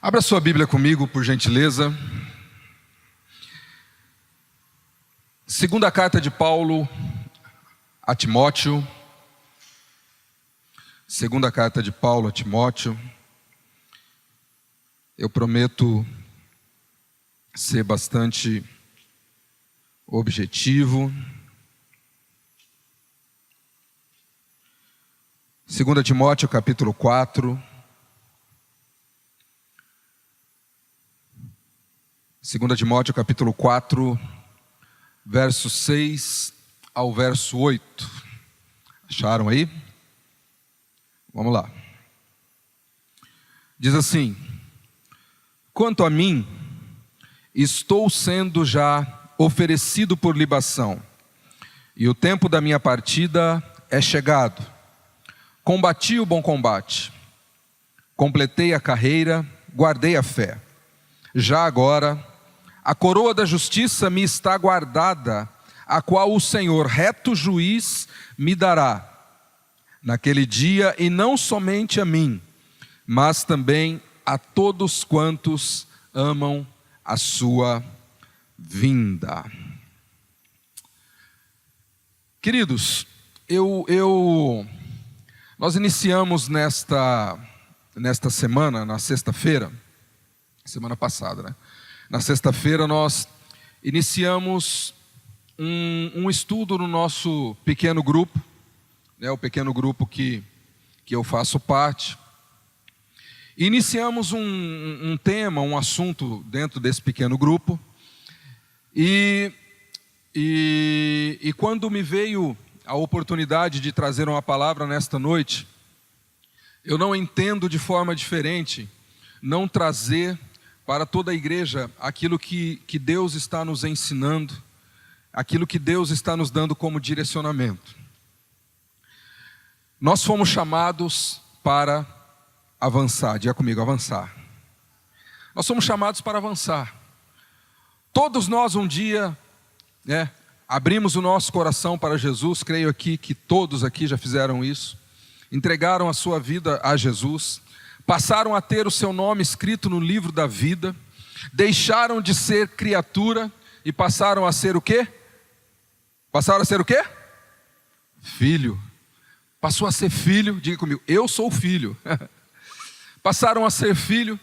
Abra sua Bíblia comigo, por gentileza. Segunda carta de Paulo a Timóteo. Segunda carta de Paulo a Timóteo. Eu prometo ser bastante objetivo. 2 Timóteo capítulo 4. 2 Timóteo capítulo 4, verso 6 ao verso 8. Acharam aí? Vamos lá. Diz assim: quanto a mim, estou sendo já oferecido por libação, e o tempo da minha partida é chegado. Combati o bom combate, completei a carreira, guardei a fé. Já agora, a coroa da justiça me está guardada, a qual o Senhor, reto juiz, me dará naquele dia, e não somente a mim, mas também a todos quantos amam a sua vinda. Queridos, nós iniciamos nesta semana, na sexta-feira, semana passada, né? Na sexta-feira nós iniciamos um estudo no nosso pequeno grupo, né? O pequeno grupo que eu faço parte. Iniciamos um tema, um assunto dentro desse pequeno grupo. E quando me veio a oportunidade de trazer uma palavra nesta noite, eu não entendo de forma diferente não trazer para toda a igreja aquilo que Deus está nos ensinando, aquilo que Deus está nos dando como direcionamento. Nós fomos chamados para avançar. Diga comigo, avançar. Nós somos chamados para avançar. Todos nós um dia, abrimos o nosso coração para Jesus. Creio aqui que todos aqui já fizeram isso. Entregaram a sua vida a Jesus. Passaram a ter o seu nome escrito no livro da vida. Deixaram de ser criatura e passaram a ser o quê? Passaram a ser o quê? Filho. Passou a ser filho. Diga comigo, eu sou filho. Passaram a ser filho.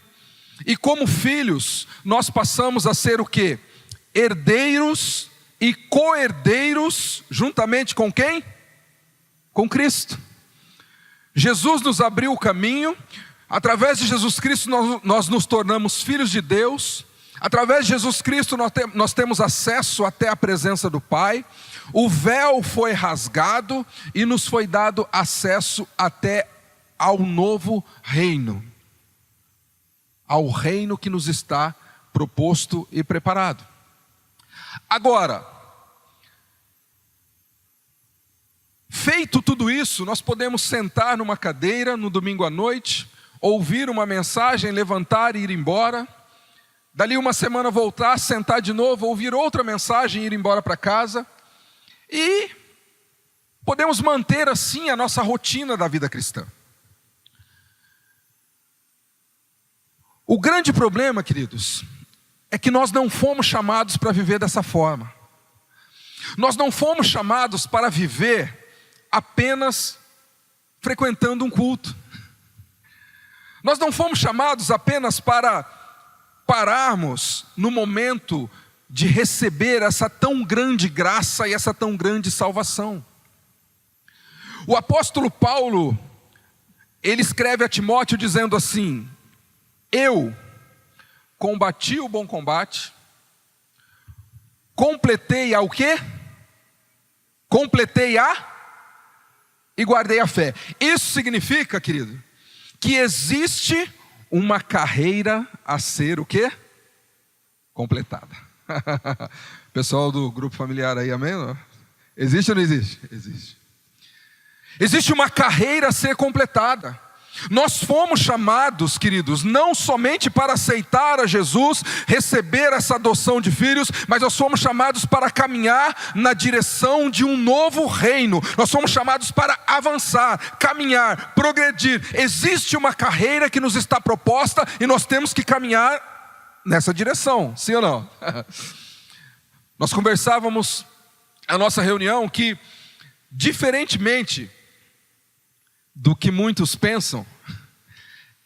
E como filhos, nós passamos a ser o quê? Herdeiros e co-herdeiros, juntamente com quem? Com Cristo. Jesus nos abriu o caminho. Através de Jesus Cristo nós nos tornamos filhos de Deus. Através de Jesus Cristo nós temos acesso até a presença do Pai. O véu foi rasgado e nos foi dado acesso até ao novo reino. Ao reino que nos está proposto e preparado. Agora, feito tudo isso, nós podemos sentar numa cadeira no domingo à noite, ouvir uma mensagem, levantar e ir embora. Dali uma semana voltar, sentar de novo, ouvir outra mensagem e ir embora para casa. E podemos manter assim a nossa rotina da vida cristã. O grande problema, queridos, é que nós não fomos chamados para viver dessa forma. Nós não fomos chamados para viver apenas frequentando um culto. Nós não fomos chamados apenas para pararmos no momento de receber essa tão grande graça e essa tão grande salvação. O apóstolo Paulo, ele escreve a Timóteo dizendo assim: eu combati o bom combate, completei a o quê? Completei a e guardei a fé. Isso significa, querido, que existe uma carreira a ser o quê? Completada. Pessoal do grupo familiar aí, amém? Existe ou não existe? Existe. Existe uma carreira a ser completada. Nós fomos chamados, queridos, não somente para aceitar a Jesus, receber essa adoção de filhos, mas nós fomos chamados para caminhar na direção de um novo reino. Nós fomos chamados para avançar, caminhar, progredir. Existe uma carreira que nos está proposta e nós temos que caminhar nessa direção, sim ou não? Nós conversávamos na nossa reunião que, diferentemente do que muitos pensam,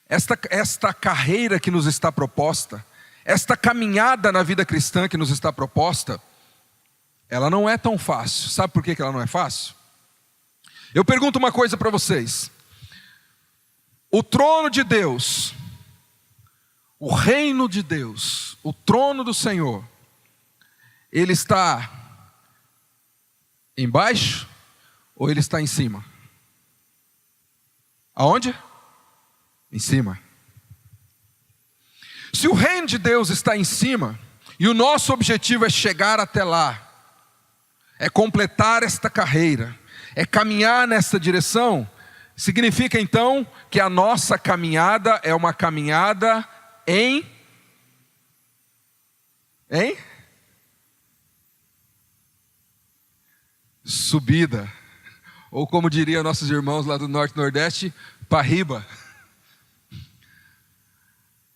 esta carreira que nos está proposta, esta caminhada na vida cristã que nos está proposta, ela não é tão fácil. Sabe por que ela não é fácil? Eu pergunto uma coisa para vocês: o trono de Deus, o reino de Deus, o trono do Senhor, ele está embaixo ou ele está em cima? Aonde? Em cima. Se o reino de Deus está em cima, e o nosso objetivo é chegar até lá, é completar esta carreira, é caminhar nessa direção, significa então que a nossa caminhada é uma caminhada em subida. Ou como diriam nossos irmãos lá do Norte e Nordeste, parriba.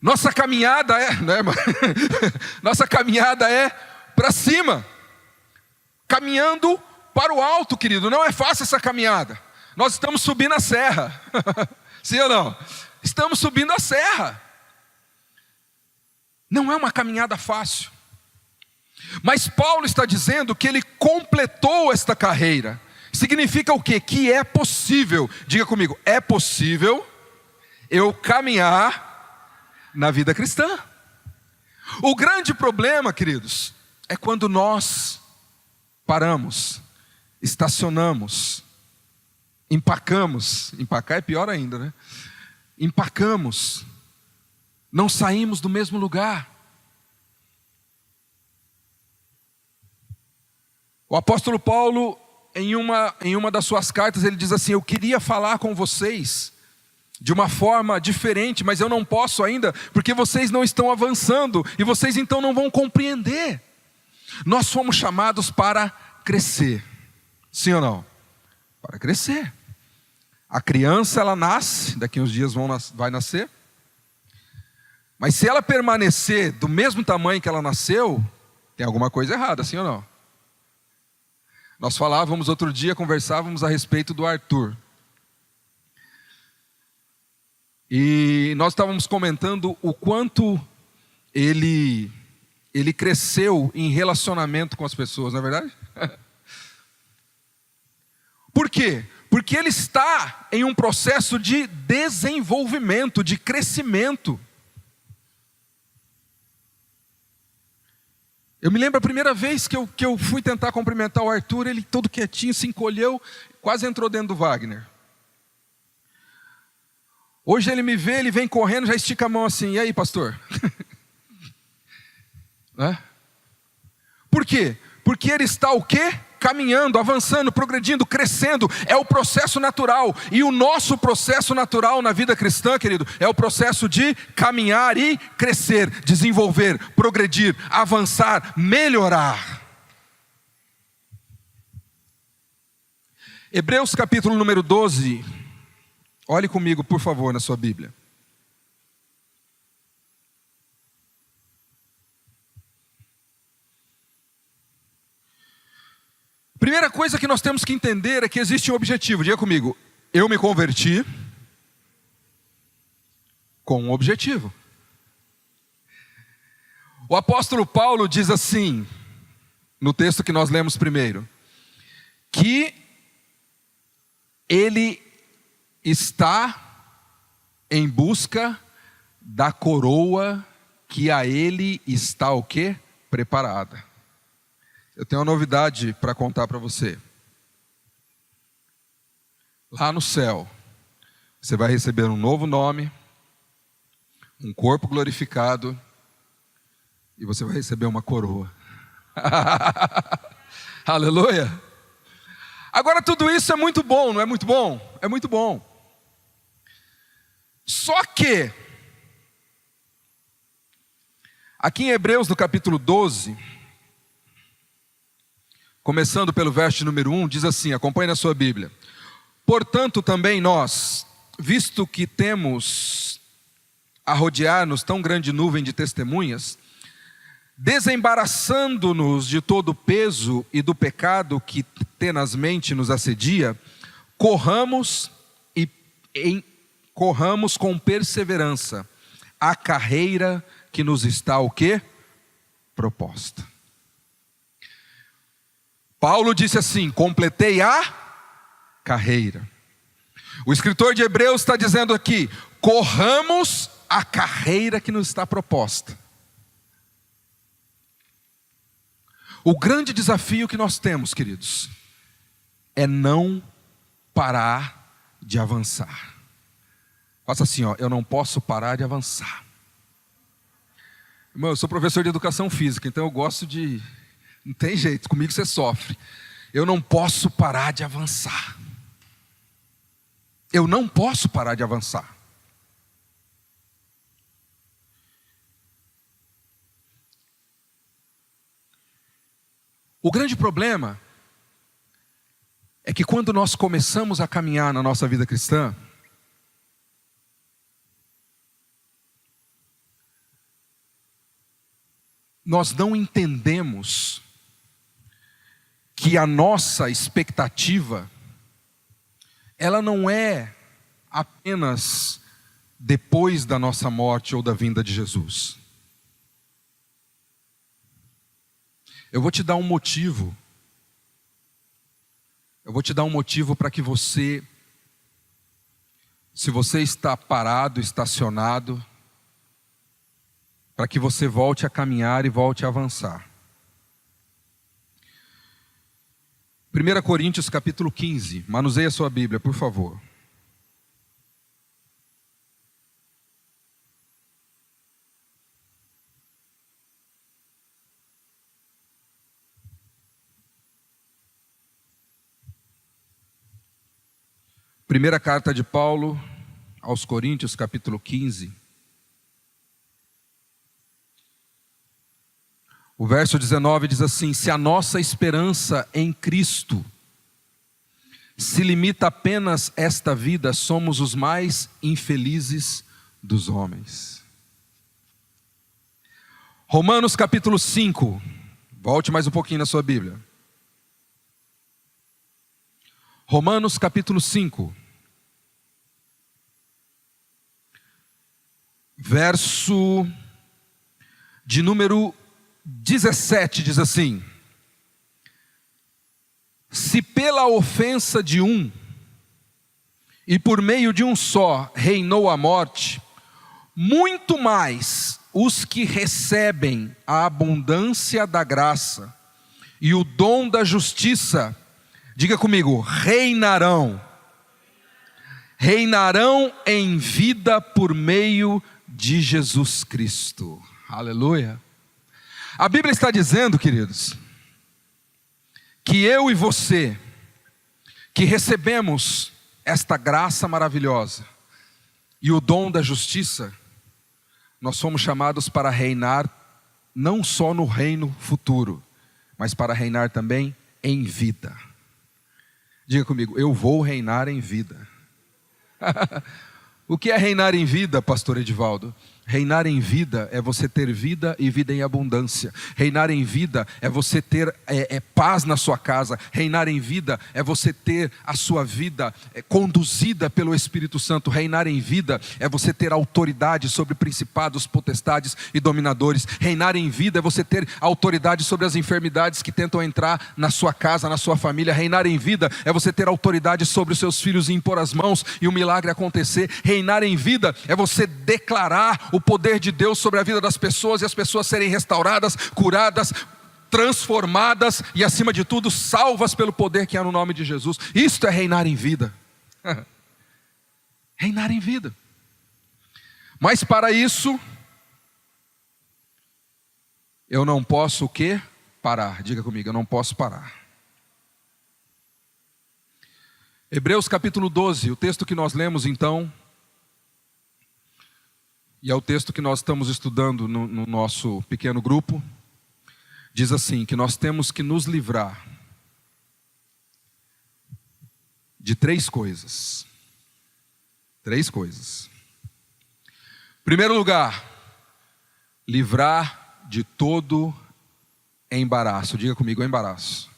Nossa caminhada nossa caminhada é para cima, caminhando para o alto, querido. Não é fácil essa caminhada. Nós estamos subindo a serra, sim ou não? Estamos subindo a serra. Não é uma caminhada fácil. Mas Paulo está dizendo que ele completou esta carreira. Significa o quê? Que é possível, diga comigo, é possível eu caminhar na vida cristã. O grande problema, queridos, é quando nós paramos, estacionamos, empacamos. Empacar é pior ainda, né? Empacamos, não saímos do mesmo lugar. O apóstolo Paulo, em uma das suas cartas, ele diz assim: eu queria falar com vocês de uma forma diferente, mas eu não posso ainda, porque vocês não estão avançando, e vocês então não vão compreender. Nós fomos chamados para crescer, sim ou não? Para crescer. A criança, ela nasce, daqui uns dias vai nascer, mas se ela permanecer do mesmo tamanho que ela nasceu, tem alguma coisa errada, sim ou não? Nós falávamos outro dia, conversávamos a respeito do Arthur. E nós estávamos comentando o quanto ele cresceu em relacionamento com as pessoas, não é verdade? Por quê? Porque ele está em um processo de desenvolvimento, de crescimento. Eu me lembro a primeira vez que eu fui tentar cumprimentar o Arthur, ele todo quietinho, se encolheu, quase entrou dentro do Wagner. Hoje ele me vê, ele vem correndo, já estica a mão assim: e aí, pastor? Né? Por quê? Porque ele está o quê? Caminhando, avançando, progredindo, crescendo. É o processo natural. E o nosso processo natural na vida cristã, querido, é o processo de caminhar e crescer, desenvolver, progredir, avançar, melhorar. Hebreus capítulo número 12. Olhe comigo, por favor, na sua Bíblia. Primeira coisa que nós temos que entender é que existe um objetivo. Diga comigo: eu me converti com um objetivo. O apóstolo Paulo diz assim, no texto que nós lemos primeiro, que ele está em busca da coroa que a ele está o quê? Preparada. Eu tenho uma novidade para contar para você. Lá no céu, você vai receber um novo nome, um corpo glorificado, e você vai receber uma coroa. Aleluia! Agora tudo isso é muito bom, não é muito bom? É muito bom. Só que, aqui em Hebreus, no capítulo 12, começando pelo verso número 1, diz assim, acompanhe na sua Bíblia. Portanto, também nós, visto que temos a rodear-nos tão grande nuvem de testemunhas, desembaraçando-nos de todo o peso e do pecado que tenazmente nos assedia, corramos com perseverança a carreira que nos está o quê? Proposta. Paulo disse assim, completei a carreira. O escritor de Hebreus está dizendo aqui, corramos a carreira que nos está proposta. O grande desafio que nós temos, queridos, é não parar de avançar. Faça assim, ó, eu não posso parar de avançar. Irmão, eu sou professor de educação física, então eu gosto de... Não tem jeito, comigo você sofre. Eu não posso parar de avançar. Eu não posso parar de avançar. O grande problema é que quando nós começamos a caminhar na nossa vida cristã, nós não entendemos que a nossa expectativa, ela não é apenas depois da nossa morte ou da vinda de Jesus. Eu vou te dar um motivo. Eu vou te dar um motivo para que você, se você está parado, estacionado, para que você volte a caminhar e volte a avançar. 1 Coríntios capítulo 15, manuseie a sua Bíblia, por favor. Primeira carta de Paulo aos Coríntios, capítulo 15. O verso 19 diz assim, se a nossa esperança em Cristo se limita apenas esta vida, somos os mais infelizes dos homens. Romanos capítulo 5, volte mais um pouquinho na sua Bíblia. Romanos capítulo 5. Verso de número 17 diz assim, se pela ofensa de um, e por meio de um só, reinou a morte, muito mais os que recebem a abundância da graça e o dom da justiça, diga comigo, reinarão em vida por meio de Jesus Cristo. Aleluia. A Bíblia está dizendo, queridos, que eu e você, que recebemos esta graça maravilhosa e o dom da justiça, nós somos chamados para reinar não só no reino futuro, mas para reinar também em vida. Diga comigo, eu vou reinar em vida. O que é reinar em vida, pastor Edivaldo? Reinar em vida é você ter vida e vida em abundância. Reinar em vida é você ter paz na sua casa. Reinar em vida é você ter a sua vida conduzida pelo Espírito Santo. Reinar em vida é você ter autoridade sobre principados, potestades e dominadores. Reinar em vida é você ter autoridade sobre as enfermidades que tentam entrar na sua casa, na sua família. Reinar em vida é você ter autoridade sobre os seus filhos e impor as mãos e o milagre acontecer. Reinar em vida é você declarar o poder de Deus sobre a vida das pessoas e as pessoas serem restauradas, curadas, transformadas e acima de tudo salvas pelo poder que há no nome de Jesus. Isto é reinar em vida. Reinar em vida. Mas para isso eu não posso o quê? Parar. Diga comigo, eu não posso parar. Hebreus capítulo 12, o texto que nós lemos então, E é o texto que nós estamos estudando no nosso pequeno grupo. Diz assim, que nós temos que nos livrar de 3 coisas. 3 coisas. Em primeiro lugar, livrar de todo embaraço. Diga comigo, embaraço.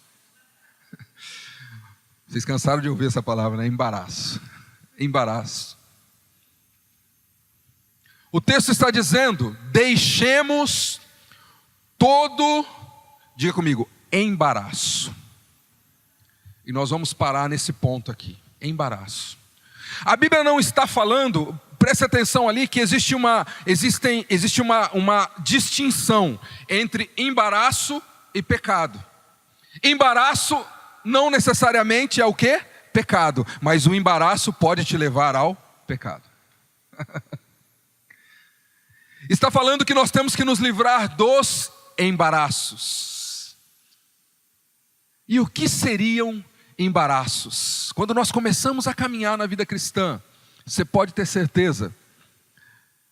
Vocês cansaram de ouvir essa palavra, né? Embaraço. Embaraço. O texto está dizendo, deixemos todo, diga comigo, embaraço. E nós vamos parar nesse ponto aqui, embaraço. A Bíblia não está falando, preste atenção ali, que existe uma distinção entre embaraço e pecado. Embaraço não necessariamente é o quê? Pecado, mas o embaraço pode te levar ao pecado. Está falando que nós temos que nos livrar dos embaraços. E o que seriam embaraços? Quando nós começamos a caminhar na vida cristã, você pode ter certeza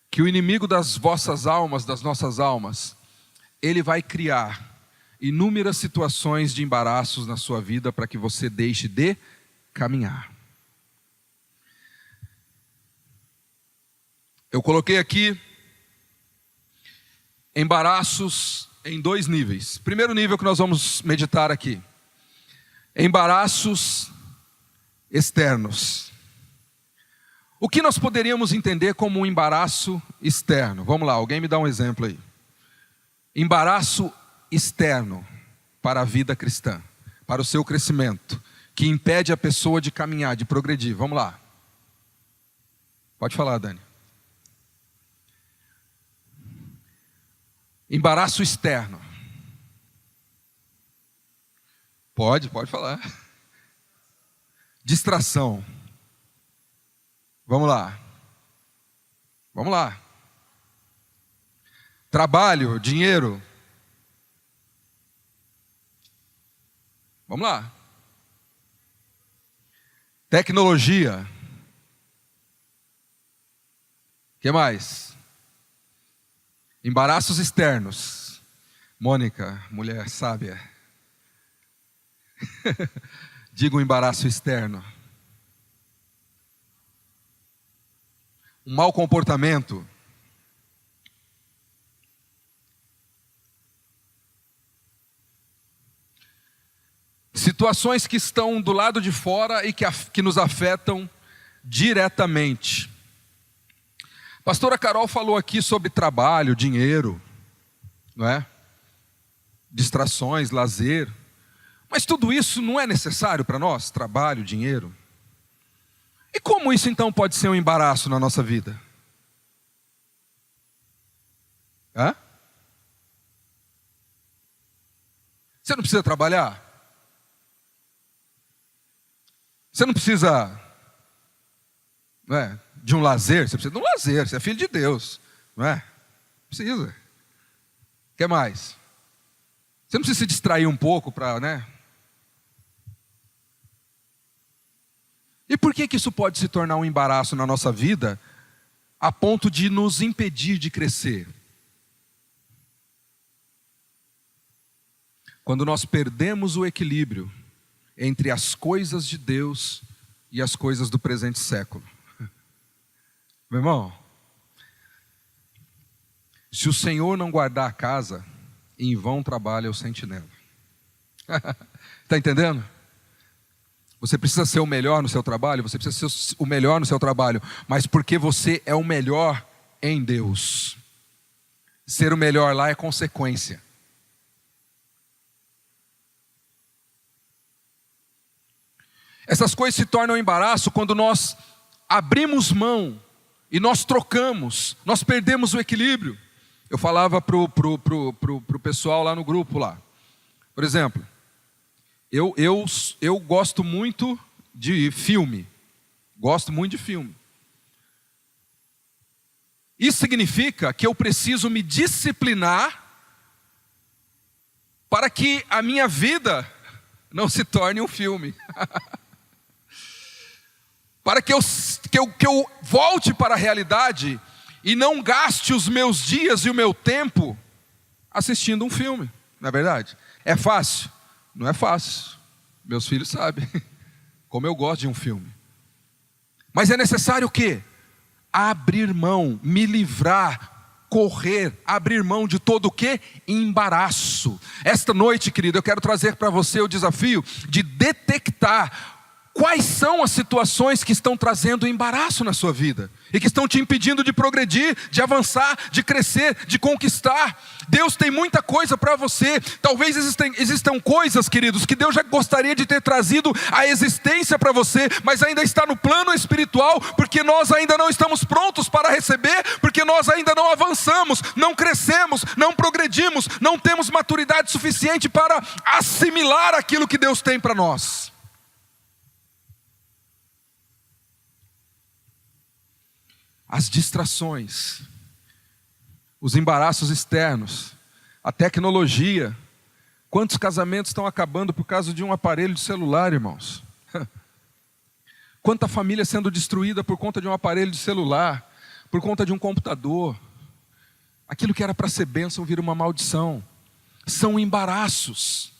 que o inimigo das vossas almas, das nossas almas, ele vai criar inúmeras situações de embaraços na sua vida para que você deixe de caminhar. Eu coloquei aqui embaraços em 2 níveis. Primeiro nível que nós vamos meditar aqui. Embaraços externos. O que nós poderíamos entender como um embaraço externo? Vamos lá, alguém me dá um exemplo aí. Embaraço externo para a vida cristã, para o seu crescimento, que impede a pessoa de caminhar, de progredir. Vamos lá. Pode falar, Dani. Embaraço externo. Pode falar. Distração. Vamos lá. Trabalho, dinheiro. Vamos lá. Tecnologia. O que mais? Embaraços externos. Mônica, mulher sábia. Diga um embaraço externo. Um mau comportamento. Situações que estão do lado de fora e que nos afetam diretamente. Pastora Carol falou aqui sobre trabalho, dinheiro, não é? Distrações, lazer. Mas tudo isso não é necessário para nós? Trabalho, dinheiro. E como isso então pode ser um embaraço na nossa vida? Hã? Você não precisa trabalhar? Você não precisa, não é, de um lazer? Você precisa de um lazer, você é filho de Deus, não é? Precisa. O que mais? Você não precisa se distrair um pouco para, né? E por que isso pode se tornar um embaraço na nossa vida, a ponto de nos impedir de crescer? Quando nós perdemos o equilíbrio entre as coisas de Deus e as coisas do presente século. Meu irmão, se o Senhor não guardar a casa, em vão trabalha o sentinela. Está entendendo? Você precisa ser o melhor no seu trabalho, você precisa ser o melhor no seu trabalho, mas porque você é o melhor em Deus. Ser o melhor lá é consequência. Essas coisas se tornam um embaraço quando nós abrimos mão e nós trocamos, nós perdemos o equilíbrio. Eu falava pro pessoal lá no grupo lá. Por exemplo, eu gosto muito de filme. Gosto muito de filme. Isso significa que eu preciso me disciplinar para que a minha vida não se torne um filme. Para que eu volte para a realidade e não gaste os meus dias e o meu tempo assistindo um filme, não é verdade? É fácil? Não é fácil. Meus filhos sabem como eu gosto de um filme. Mas é necessário o quê? Abrir mão, me livrar, correr, abrir mão de todo o quê? Embaraço. Esta noite, querido, eu quero trazer para você o desafio de detectar quais são as situações que estão trazendo embaraço na sua vida e que estão te impedindo de progredir, de avançar, de crescer, de conquistar. Deus tem muita coisa para você. Talvez existam coisas, queridos, que Deus já gostaria de ter trazido à existência para você, mas ainda está no plano espiritual, porque nós ainda não estamos prontos para receber, porque nós ainda não avançamos, não crescemos, não progredimos, não temos maturidade suficiente para assimilar aquilo que Deus tem para nós. As distrações, os embaraços externos, a tecnologia. Quantos casamentos estão acabando por causa de um aparelho de celular, irmãos? Quanta família sendo destruída por conta de um aparelho de celular, por conta de um computador. Aquilo que era para ser bênção vira uma maldição. São embaraços.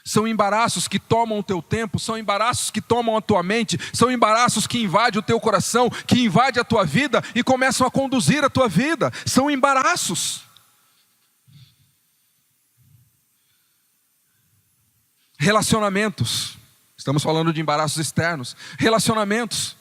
São embaraços que tomam o teu tempo, são embaraços que tomam a tua mente, são embaraços que invadem o teu coração, que invadem a tua vida e começam a conduzir a tua vida. São embaraços. Relacionamentos. Estamos falando de embaraços externos. Relacionamentos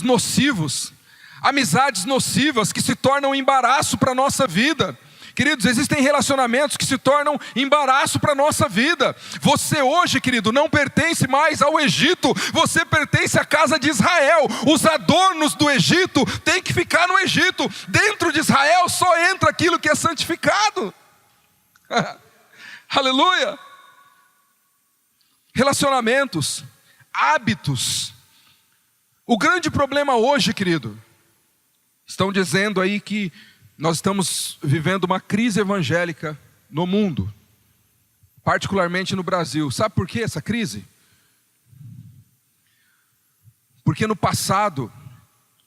nocivos. Amizades nocivas que se tornam embaraço para a nossa vida. Queridos, existem relacionamentos que se tornam embaraço para a nossa vida. Você hoje, querido, não pertence mais ao Egito. Você pertence à casa de Israel. Os adornos do Egito têm que ficar no Egito. Dentro de Israel só entra aquilo que é santificado. Aleluia. Relacionamentos, hábitos. O grande problema hoje, querido, estão dizendo aí que nós estamos vivendo uma crise evangélica no mundo, particularmente no Brasil. Sabe por que essa crise? Porque no passado,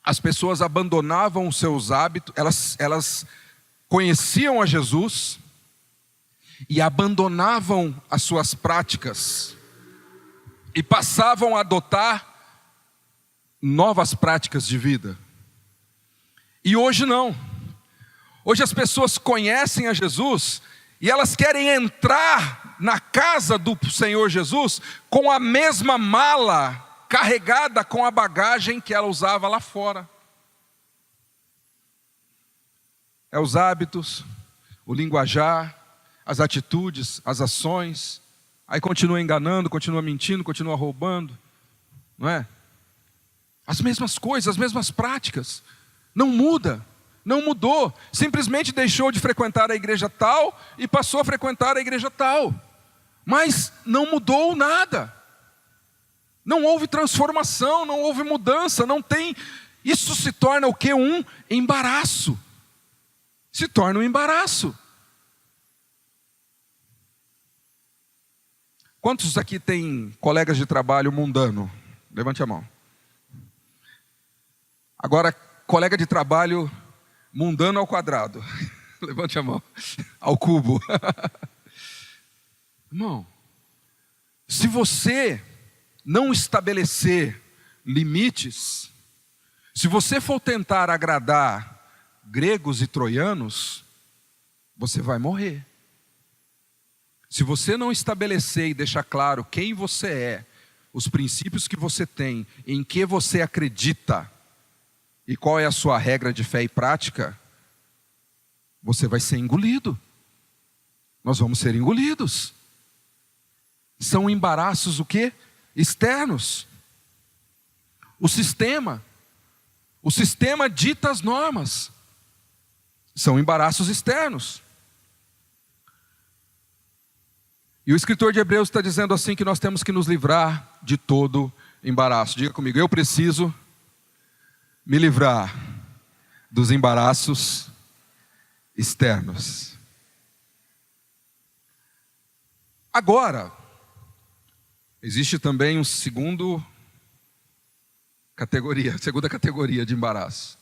as pessoas abandonavam os seus hábitos, elas conheciam a Jesus e abandonavam as suas práticas e passavam a adotar novas práticas de vida. E hoje não. Hoje as pessoas conhecem a Jesus e elas querem entrar na casa do Senhor Jesus com a mesma mala carregada com a bagagem que ela usava lá fora. É os hábitos, o linguajar, as atitudes, as ações. Aí continua enganando, continua mentindo, continua roubando, não é? As mesmas coisas, as mesmas práticas. Não muda. Não mudou, simplesmente deixou de frequentar a igreja tal e passou a frequentar a igreja tal. Mas não mudou nada. Não houve transformação, não houve mudança, não tem. Isso se torna o quê? Um embaraço. Se torna um embaraço. Quantos aqui têm colegas de trabalho mundano? Levante a mão. Agora, colega de trabalho mundano ao quadrado. Levante a mão. Ao cubo. Irmão, se você não estabelecer limites, se você for tentar agradar gregos e troianos, você vai morrer. Se você não estabelecer e deixar claro quem você é, os princípios que você tem, em que você acredita, e qual é a sua regra de fé e prática, você vai ser engolido. Nós vamos ser engolidos. São embaraços o quê? Externos. O sistema dita as normas. São embaraços externos. E o escritor de Hebreus está dizendo assim que nós temos que nos livrar de todo embaraço. Diga comigo, eu preciso me livrar dos embaraços externos. Agora, existe também uma segunda categoria de embaraço.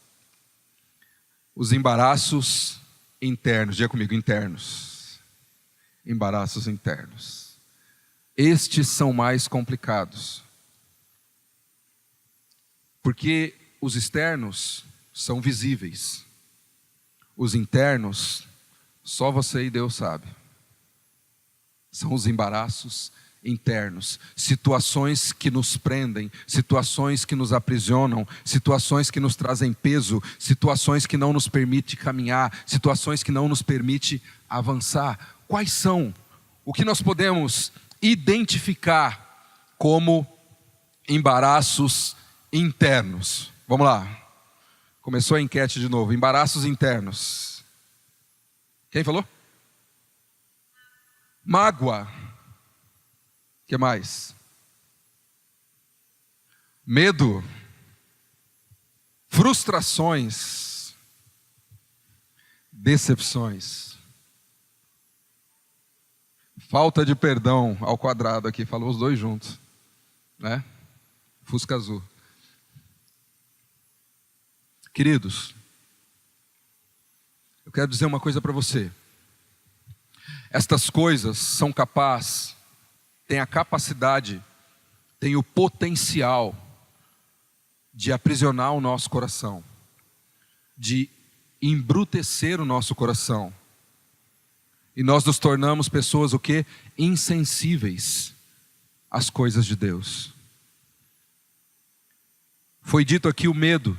os embaraços internos. Diga comigo, internos. Embaraços internos. Estes são mais complicados. Porque os externos são visíveis. Os internos, só você e Deus sabe. São os embaraços internos, situações que nos prendem, situações que nos aprisionam, situações que nos trazem peso, situações que não nos permitem caminhar, situações que não nos permitem avançar. Quais são? O que nós podemos identificar como embaraços internos? Vamos lá. Começou a enquete de novo. Embaraços internos. Quem falou? Mágoa. O que mais? Medo. Frustrações. Decepções. Falta de perdão ao quadrado aqui. Falou os dois juntos. Né? Fusca azul. Queridos, eu quero dizer uma coisa para você. Estas coisas são capazes, têm a capacidade, têm o potencial de aprisionar o nosso coração, de embrutecer o nosso coração. E nós nos tornamos pessoas o quê? Insensíveis às coisas de Deus. Foi dito aqui o medo.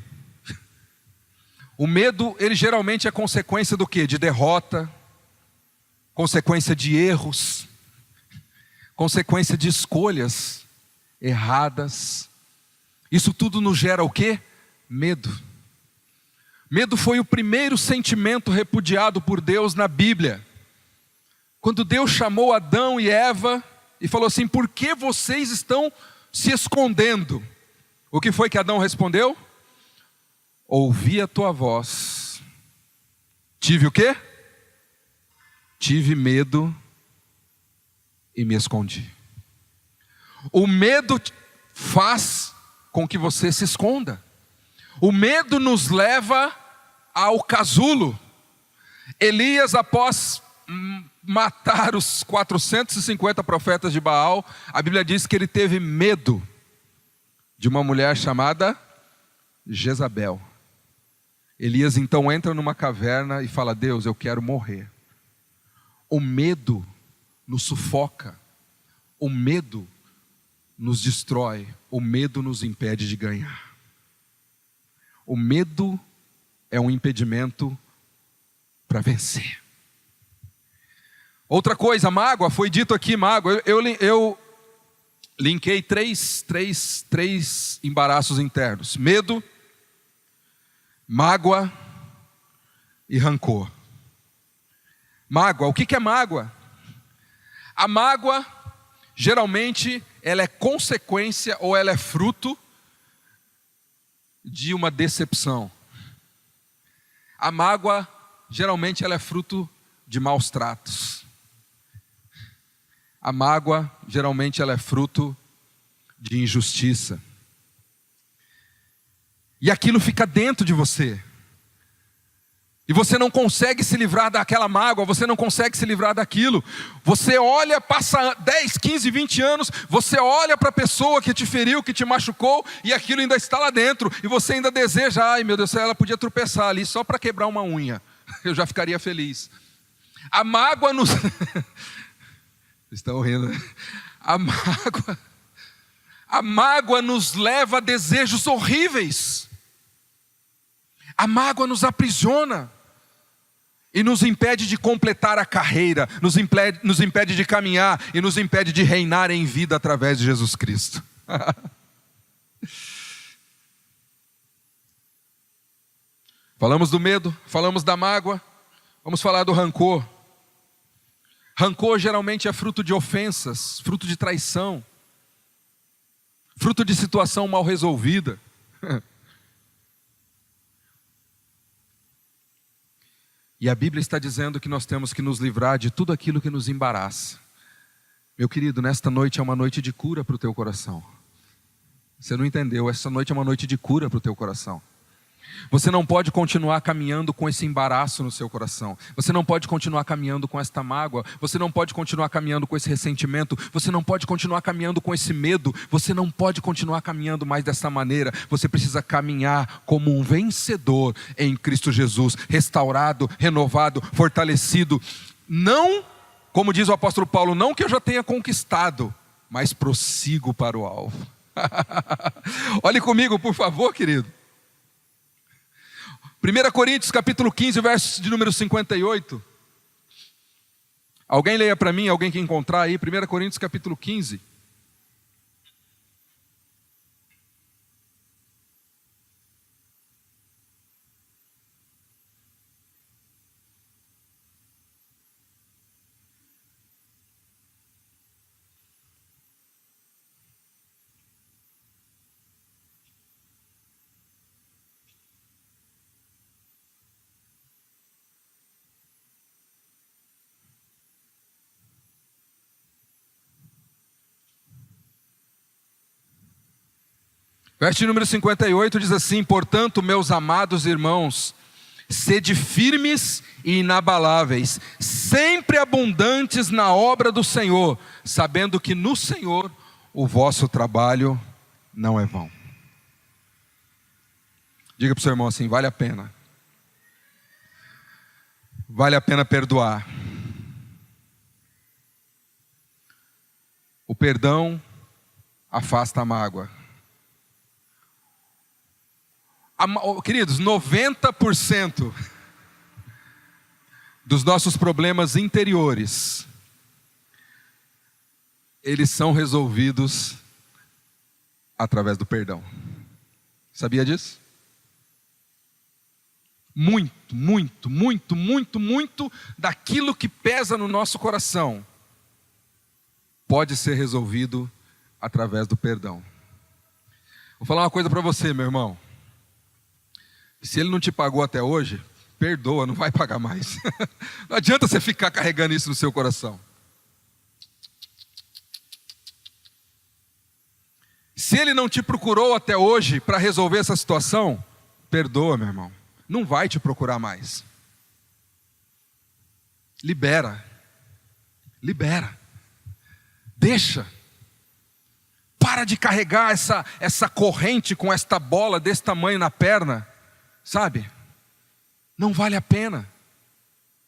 O medo, ele geralmente é consequência do quê? De derrota, consequência de erros, consequência de escolhas erradas. Isso tudo nos gera o quê? Medo. Medo foi o primeiro sentimento repudiado por Deus na Bíblia. Quando Deus chamou Adão e Eva e falou assim: por que vocês estão se escondendo? O que foi que Adão respondeu? Ouvi a tua voz. Tive o quê? Tive medo e me escondi. O medo faz com que você se esconda. O medo nos leva ao casulo. Elias, após matar os 450 profetas de Baal, a Bíblia diz que ele teve medo de uma mulher chamada Jezabel. Elias então entra numa caverna e fala: Deus, eu quero morrer. O medo nos sufoca, o medo nos destrói, o medo nos impede de ganhar. O medo é um impedimento para vencer. Outra coisa, mágoa, foi dito aqui, mágoa. Eu linkei três embaraços internos: medo, mágoa e rancor. Mágoa, o que é mágoa? A mágoa, geralmente, ela é consequência ou ela é fruto de uma decepção. A mágoa, geralmente, ela é fruto de maus tratos. A mágoa, geralmente, ela é fruto de injustiça. E aquilo fica dentro de você. E você não consegue se livrar daquela mágoa, você não consegue se livrar daquilo. Você olha, passa 10, 15, 20 anos, você olha para a pessoa que te feriu, que te machucou, e aquilo ainda está lá dentro. E você ainda deseja: ai meu Deus, ela podia tropeçar ali só para quebrar uma unha. Eu já ficaria feliz. A mágoa nos... Estão rindo, né? A mágoa nos leva a desejos horríveis. A mágoa nos aprisiona e nos impede de completar a carreira, nos impede de caminhar e nos impede de reinar em vida através de Jesus Cristo. Falamos do medo, falamos da mágoa, vamos falar do rancor. Rancor geralmente é fruto de ofensas, fruto de traição, fruto de situação mal resolvida. E a Bíblia está dizendo que nós temos que nos livrar de tudo aquilo que nos embaraça. Meu querido, nesta noite é uma noite de cura para o teu coração. Você não entendeu? Essa noite é uma noite de cura para o teu coração. Você não pode continuar caminhando com esse embaraço no seu coração. Você não pode continuar caminhando com esta mágoa. Você não pode continuar caminhando com esse ressentimento. Você não pode continuar caminhando com esse medo. Você não pode continuar caminhando mais dessa maneira. Você precisa caminhar como um vencedor em Cristo Jesus, restaurado, renovado, fortalecido. Não, como diz o apóstolo Paulo, não que eu já tenha conquistado, mas prossigo para o alvo. Olhe comigo, por favor, querido. 1 Coríntios capítulo 15, verso de número 58. Alguém leia para mim, alguém que encontrar aí, 1 Coríntios capítulo 15. Verso número 58 diz assim: portanto, meus amados irmãos, sede firmes e inabaláveis, sempre abundantes na obra do Senhor, sabendo que no Senhor o vosso trabalho não é vão. Diga para o seu irmão assim: vale a pena. Vale a pena perdoar. O perdão afasta a mágoa. Queridos, 90% dos nossos problemas interiores, eles são resolvidos através do perdão. Sabia disso? Muito daquilo que pesa no nosso coração pode ser resolvido através do perdão. Vou falar uma coisa para você, meu irmão. Se ele não te pagou até hoje, perdoa, não vai pagar mais. Não adianta você ficar carregando isso no seu coração. Se ele não te procurou até hoje para resolver essa situação, perdoa, meu irmão. Não vai te procurar mais. Libera. Deixa. Para de carregar essa corrente com esta bola desse tamanho na perna. Sabe? Não vale a pena.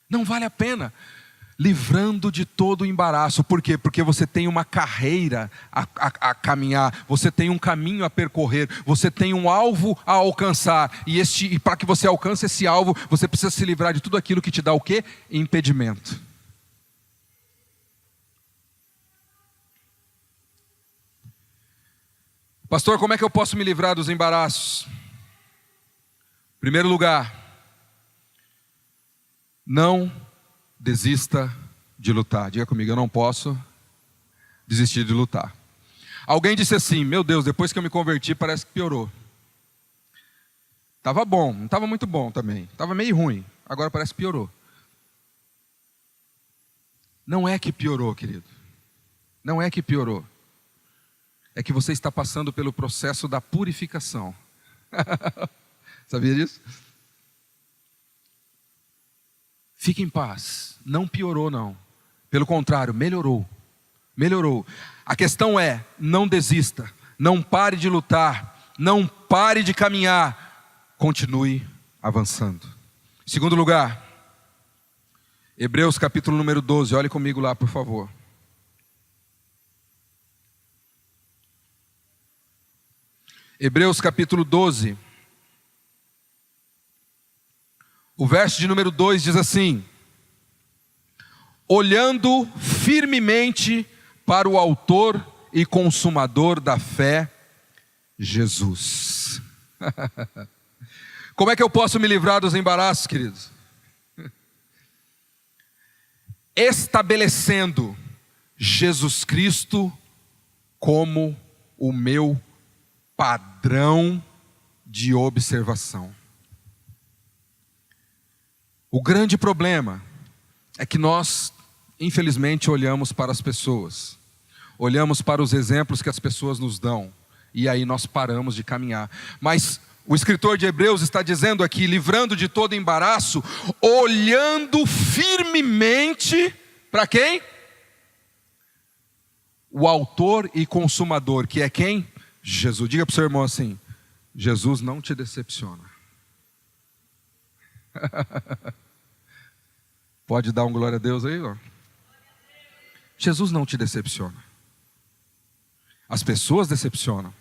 Não vale a pena. Livrando de todo o embaraço. Por quê? Porque você tem uma carreira a caminhar. Você tem um caminho a percorrer. Você tem um alvo a alcançar. E para que você alcance esse alvo, você precisa se livrar de tudo aquilo que te dá o quê? Impedimento. Pastor, como é que eu posso me livrar dos embaraços? Em primeiro lugar, não desista de lutar. Diga comigo, eu não posso desistir de lutar. Alguém disse assim: meu Deus, depois que eu me converti parece que piorou. Estava bom, não estava muito bom também. Estava meio ruim, agora parece que piorou. Não é que piorou, querido. Não é que piorou. É que você está passando pelo processo da purificação. Sabia disso? Fique em paz. Não piorou, não. Pelo contrário, melhorou. A questão é: não desista. Não pare de lutar. Não pare de caminhar. Continue avançando. Em segundo lugar, Hebreus capítulo número 12. Olhe comigo lá, por favor. Hebreus capítulo 12. O verso de número 2 diz assim: olhando firmemente para o autor e consumador da fé, Jesus. Como é que eu posso me livrar dos embaraços, queridos? Estabelecendo Jesus Cristo como o meu padrão de observação. O grande problema é que nós, infelizmente, olhamos para as pessoas, olhamos para os exemplos que as pessoas nos dão, e aí nós paramos de caminhar. Mas o escritor de Hebreus está dizendo aqui, livrando de todo embaraço, olhando firmemente para quem? O autor e consumador, que é quem? Jesus. Diga para o seu irmão assim: Jesus não te decepciona. Pode dar um glória a Deus aí, ó. Jesus não te decepciona. As pessoas decepcionam.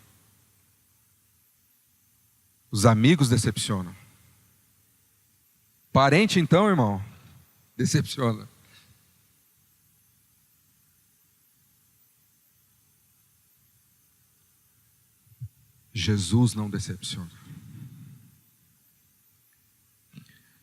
Os amigos decepcionam. Parente então, irmão, decepciona. Jesus não decepciona.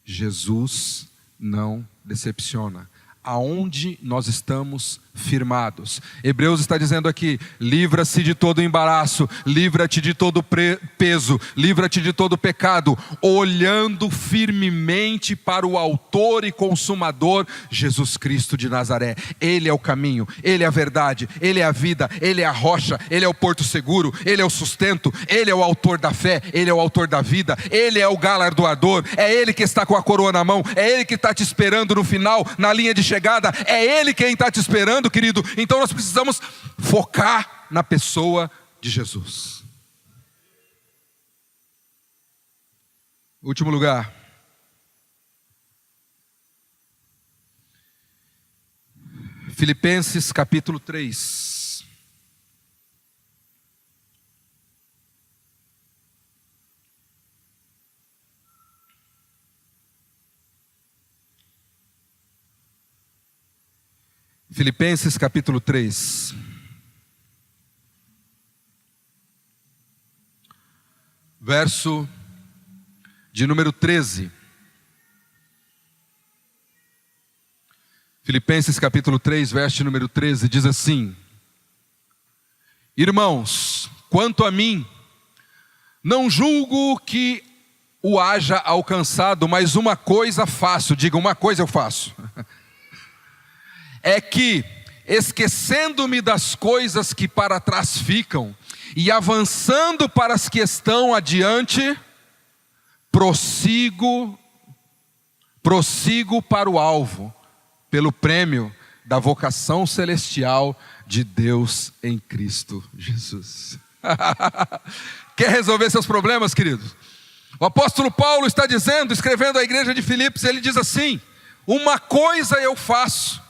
Jesus não decepciona. Aonde nós estamos firmados. Hebreus está dizendo aqui: livra-se de todo embaraço, livra-te de todo peso, livra-te de todo pecado, olhando firmemente para o autor e consumador, Jesus Cristo de Nazaré. Ele é o caminho, Ele é a verdade, Ele é a vida, Ele é a rocha, Ele é o porto seguro, Ele é o sustento, Ele é o autor da fé, Ele é o autor da vida, Ele é o galardoador, é Ele que está com a coroa na mão, é Ele que está te esperando no final, na linha de chegada, é Ele quem está te esperando, querido. Então nós precisamos focar na pessoa de Jesus. Último lugar. Filipenses capítulo 3. Filipenses capítulo 3. Verso de número 13. Filipenses capítulo 3, verso de número 13, diz assim: irmãos, quanto a mim, não julgo que o haja alcançado, mas uma coisa faço, diga, uma coisa eu faço. É que, esquecendo-me das coisas que para trás ficam, e avançando para as que estão adiante, prossigo para o alvo, pelo prêmio da vocação celestial de Deus em Cristo Jesus. Quer resolver seus problemas, queridos? O apóstolo Paulo está dizendo, escrevendo à igreja de Filipos, ele diz assim: uma coisa eu faço,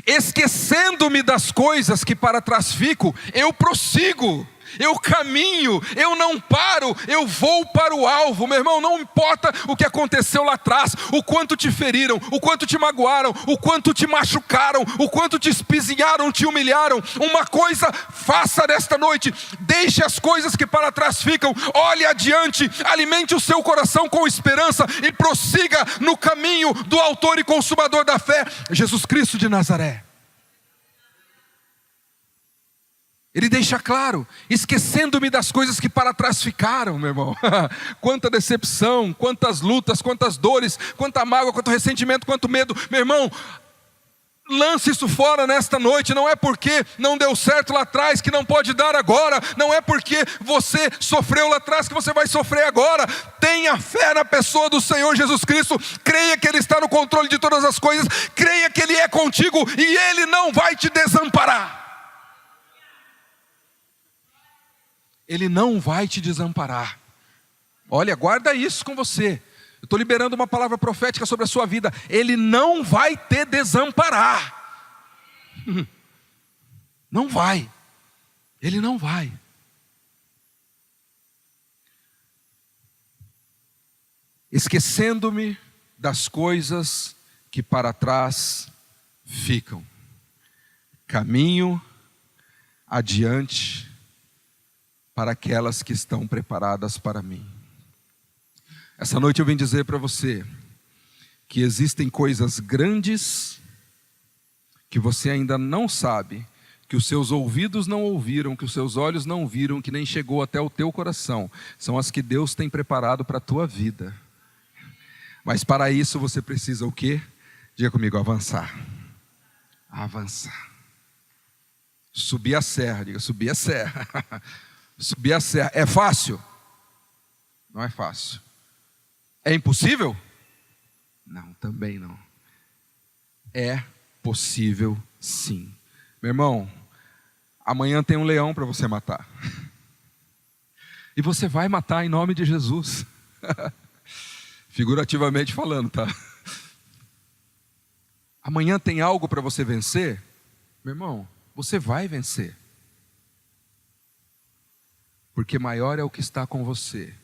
esquecendo-me das coisas que para trás fico, eu prossigo, eu caminho, eu não paro, eu vou para o alvo. Meu irmão, não importa o que aconteceu lá atrás, o quanto te feriram, o quanto te magoaram, o quanto te machucaram, o quanto te espizinharam, te humilharam. Uma coisa faça nesta noite: deixe as coisas que para trás ficam, olhe adiante, alimente o seu coração com esperança e prossiga no caminho do autor e consumador da fé, Jesus Cristo de Nazaré. Ele deixa claro: esquecendo-me das coisas que para trás ficaram, meu irmão. Quanta decepção, quantas lutas, quantas dores, quanta mágoa, quanto ressentimento, quanto medo. Meu irmão, lance isso fora nesta noite. Não é porque não deu certo lá atrás que não pode dar agora. Não é porque você sofreu lá atrás que você vai sofrer agora. Tenha fé na pessoa do Senhor Jesus Cristo. Creia que Ele está no controle de todas as coisas. Creia que Ele é contigo e Ele não vai te desamparar. Ele não vai te desamparar. Olha, guarda isso com você. Eu estou liberando uma palavra profética sobre a sua vida. Ele não vai te desamparar. Não vai. Ele não vai. Esquecendo-me das coisas que para trás ficam, caminho adiante para aquelas que estão preparadas para mim. Essa noite eu vim dizer para você que existem coisas grandes que você ainda não sabe, que os seus ouvidos não ouviram, que os seus olhos não viram, que nem chegou até o teu coração. São as que Deus tem preparado para a tua vida. Mas para isso você precisa o quê? Diga comigo: avançar. Avançar. Subir a serra, diga: subir a serra. Subir a serra. É fácil? Não é fácil. É impossível? Não, também não. É possível sim. Meu irmão, amanhã tem um leão para você matar. E você vai matar em nome de Jesus. Figurativamente falando, tá? Amanhã tem algo para você vencer? Meu irmão, você vai vencer. Porque maior é o que está com você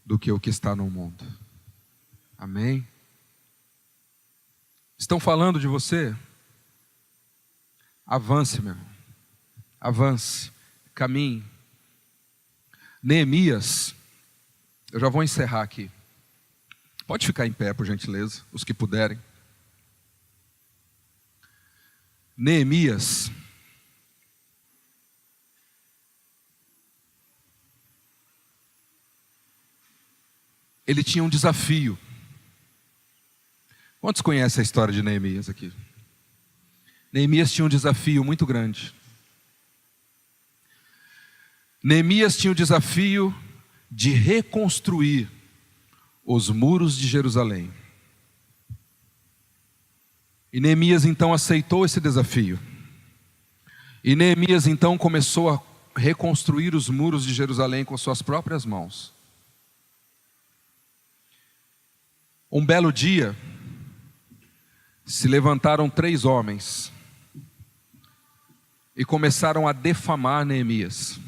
do que o que está no mundo. Amém? Estão falando de você? Avance, meu irmão. Avance, caminhe. Neemias, eu já vou encerrar aqui. Pode ficar em pé, por gentileza, os que puderem. Neemias, ele tinha um desafio. Quantos conhecem a história de Neemias aqui? Neemias tinha um desafio muito grande. Neemias tinha o desafio de reconstruir os muros de Jerusalém. E Neemias então aceitou esse desafio. E Neemias então começou a reconstruir os muros de Jerusalém com suas próprias mãos. Um belo dia, se levantaram 3 homens e começaram a defamar Neemias.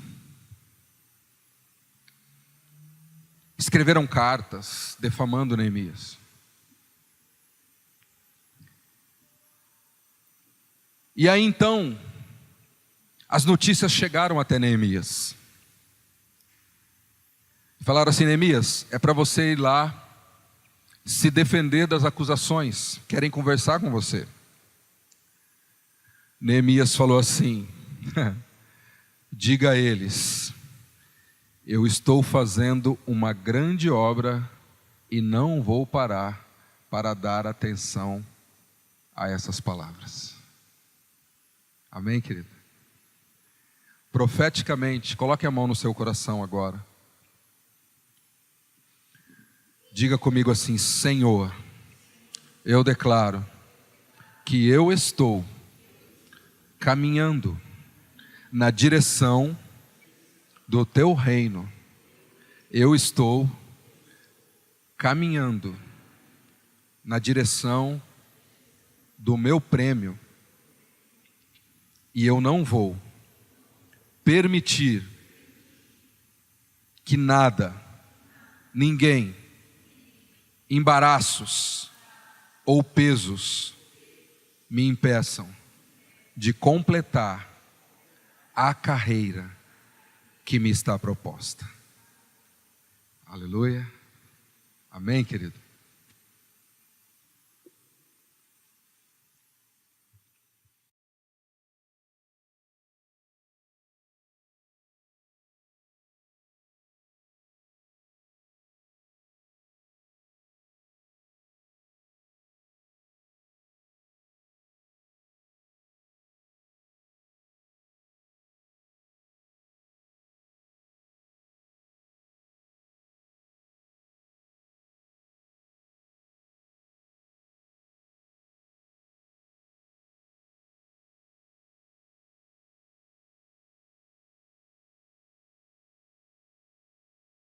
Escreveram cartas defamando Neemias. E aí então, as notícias chegaram até Neemias. Falaram assim: Neemias, é para você ir lá se defender das acusações. Querem conversar com você. Neemias falou assim: diga a eles, eu estou fazendo uma grande obra e não vou parar para dar atenção a essas palavras. Amém, querido? Profeticamente, coloque a mão no seu coração agora. Diga comigo assim: Senhor, eu declaro que eu estou caminhando na direção do teu reino. Eu estou caminhando na direção do meu prêmio. E eu não vou permitir que nada, ninguém, embaraços ou pesos me impeçam de completar a carreira que me está proposta. Aleluia. Amém, querido?